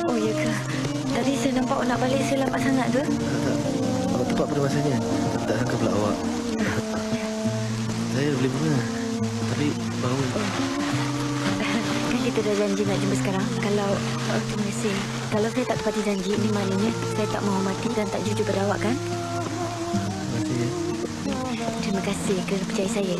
Oh, ya ke? Tadi saya nampak awak nak balik, saya lambat sangat ke? Tak. Awak tepat pada masanya. Tak sangka pula awak. Saya beli bunga. Tapi baru... Kan kita dah janji nak jumpa sekarang. Kalau... terima kasih. Kalau saya tak tepati janji, ini maknanya saya tak menghormati dan tak jujur pada awak, kan? Terima kasih ya. Terima kasih kerana percaya saya.